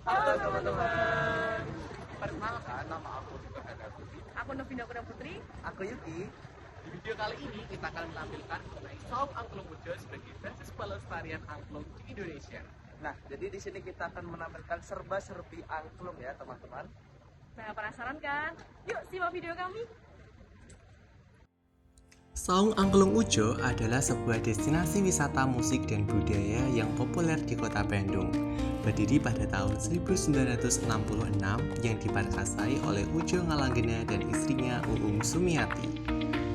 Halo teman-teman. Perkenalkan, nama aku juga Hada Putri. Aku Novina Kurnia Putri. Aku Yuki. Di video kali ini kita akan menampilkan mengenai Saung Angklung Ujo sebagai basis pelestarian angklung di Indonesia. Nah, jadi di sini kita akan menampilkan serba-serbi angklung ya teman-teman. Nah, penasaran kan? Yuk simak video kami. Saung Angklung Ujo adalah sebuah destinasi wisata musik dan budaya yang populer di kota Bandung. Berdiri pada tahun 1966 yang diperkasai oleh Ujo Ngalanggena dan istrinya Uung Sumiati.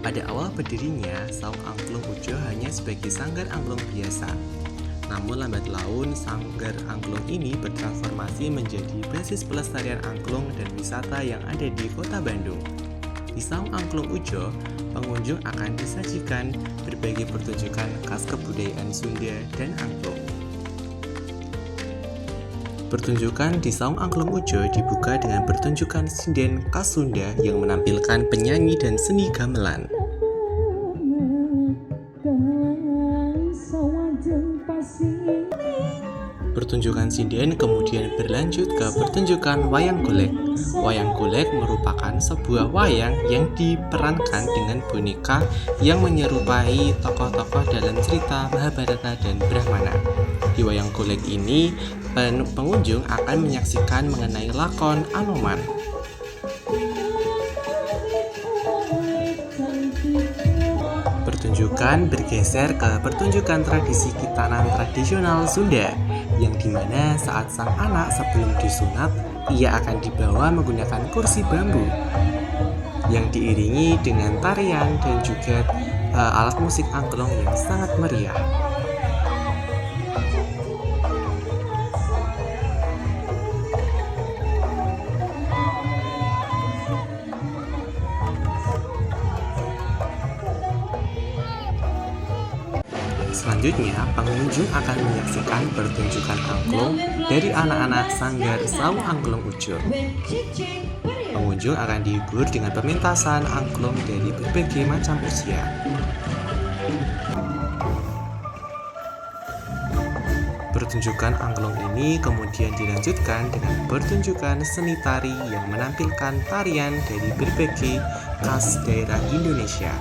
Pada awal berdirinya, Saung Angklung Ujo hanya sebagai sanggar angklung biasa. Namun lambat laun, sanggar angklung ini bertransformasi menjadi basis pelestarian angklung dan wisata yang ada di kota Bandung. Di Saung Angklung Ujo, pengunjung akan disajikan berbagai pertunjukan khas kebudayaan Sunda dan angklung. Pertunjukan di Saung Angklung Ujo dibuka dengan pertunjukan sinden khas Sunda yang menampilkan penyanyi dan seni gamelan. Pertunjukan sinden kemudian berlanjut ke pertunjukan wayang golek. Wayang golek merupakan sebuah wayang yang diperankan dengan boneka yang menyerupai tokoh-tokoh dalam cerita Mahabharata dan Brahmana. Di wayang golek ini, pengunjung akan menyaksikan mengenai lakon Anoman. Pertunjukan bergeser ke pertunjukan tradisi khitanan tradisional Sunda, yang dimana saat sang anak sebelum disunat, ia akan dibawa menggunakan kursi bambu yang diiringi dengan tarian dan juga alat musik angklung yang sangat meriah. Selanjutnya, pengunjung akan menyaksikan pertunjukan angklung dari anak-anak sanggar Saung Angklung Ujo. Pengunjung akan dihibur dengan pementasan angklung dari berbagai macam usia. Pertunjukan angklung ini kemudian dilanjutkan dengan pertunjukan seni tari yang menampilkan tarian dari berbagai khas daerah Indonesia.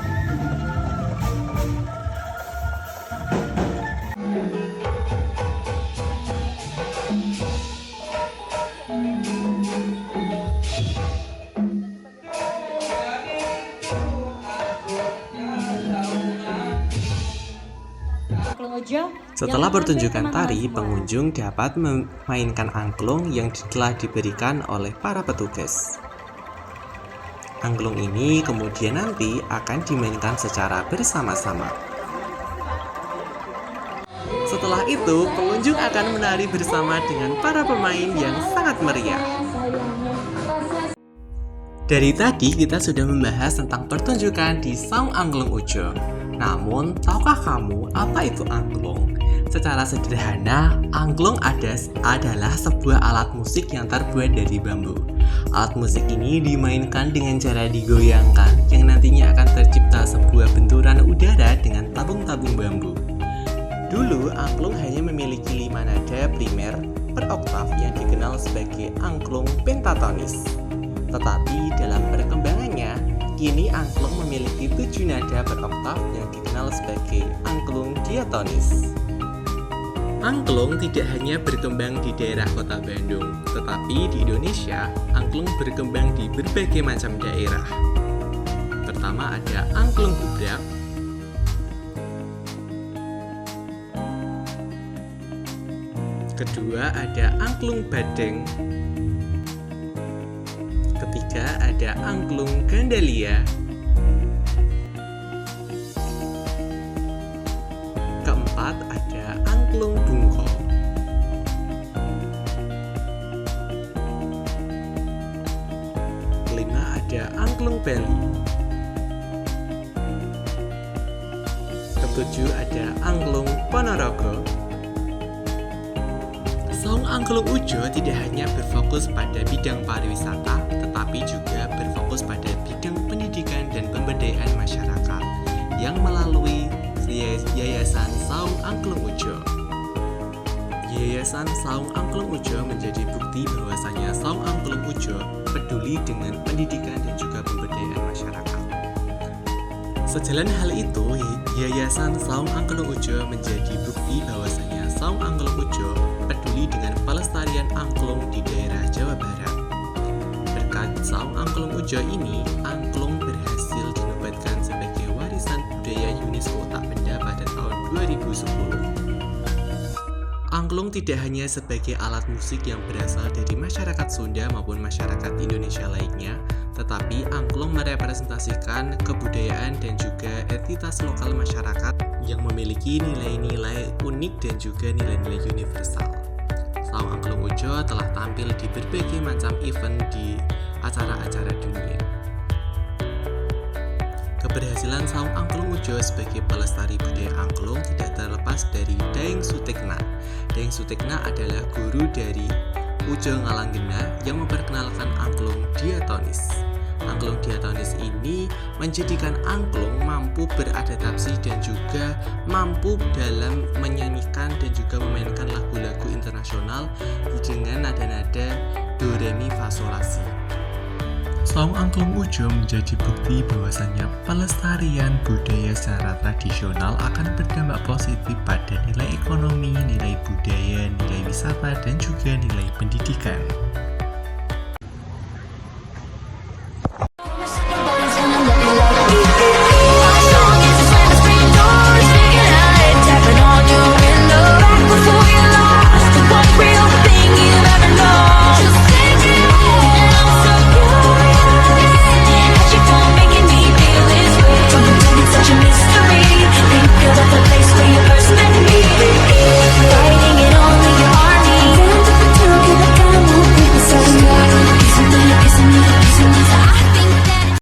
Setelah pertunjukan tari, pengunjung dapat memainkan angklung yang telah diberikan oleh para petugas. Angklung ini kemudian nanti akan dimainkan secara bersama-sama. Setelah itu, pengunjung akan menari bersama dengan para pemain yang sangat meriah. Dari tadi kita sudah membahas tentang pertunjukan di Saung Angklung Ujo. Namun, tahukah kamu apa itu angklung? Secara sederhana, angklung adalah sebuah alat musik yang terbuat dari bambu. Alat musik ini dimainkan dengan cara digoyangkan yang nantinya akan tercipta sebuah benturan udara dengan tabung-tabung bambu. Dulu, angklung hanya memiliki 5 nada primer per oktav yang dikenal sebagai angklung pentatonis. Tetapi dalam perkembangannya, kini angklung memiliki 7 nada per oktav yang dikenal sebagai angklung diatonis. Angklung tidak hanya berkembang di daerah kota Bandung, tetapi di Indonesia, angklung berkembang di berbagai macam daerah. Pertama ada angklung gubrak, kedua ada angklung badeng, ketiga ada angklung gandalia, keempat ada angklung bungkol, kelima ada angklung bali, ketujuh ada angklung ponorogo. Saung Angklung Ujo tidak hanya berfokus pada bidang pariwisata, tetapi juga berfokus pada bidang pendidikan dan pemberdayaan masyarakat yang melalui Yayasan Saung Angklung Ujo. Yayasan Saung Angklung Ujo menjadi bukti bahwasanya Saung Angklung Ujo peduli dengan pendidikan dan juga pemberdayaan masyarakat. Sejalan hal itu, Yayasan Saung Angklung Ujo menjadi bukti bahwasanya Saung Angklung Ujo peduli dengan pelestarian angklung di daerah Jawa Barat. Berkat Saung Angklung Ujo ini, angklung berhasil dinobatkan sebagai warisan budaya UNESCO tak benda pada tahun 2010. Angklung tidak hanya sebagai alat musik yang berasal dari masyarakat Sunda maupun masyarakat Indonesia lainnya, tetapi angklung merepresentasikan kebudayaan dan juga entitas lokal masyarakat yang memiliki nilai-nilai unik dan juga nilai-nilai universal. Saung Angklung Ujo telah tampil di berbagai macam event di acara-acara dunia. Keberhasilan Saung Angklung Ujo sebagai pelestari budaya angklung tidak terlepas dari Daeng Sutekna. Daeng Sutekna adalah guru dari Ujo Ngalanggena yang memperkenalkan angklung diatonis. Angklung diatonis ini menjadikan angklung mampu beradaptasi dan juga mampu dalam menyanyikan dan juga memainkan lagu-lagu internasional dengan nada-nada do re mi fa sol la si. Saung Angklung Ujo menjadi bukti bahwasanya pelestarian budaya secara tradisional akan berdampak positif pada nilai ekonomi, nilai budaya, nilai wisata, dan juga nilai pendidikan.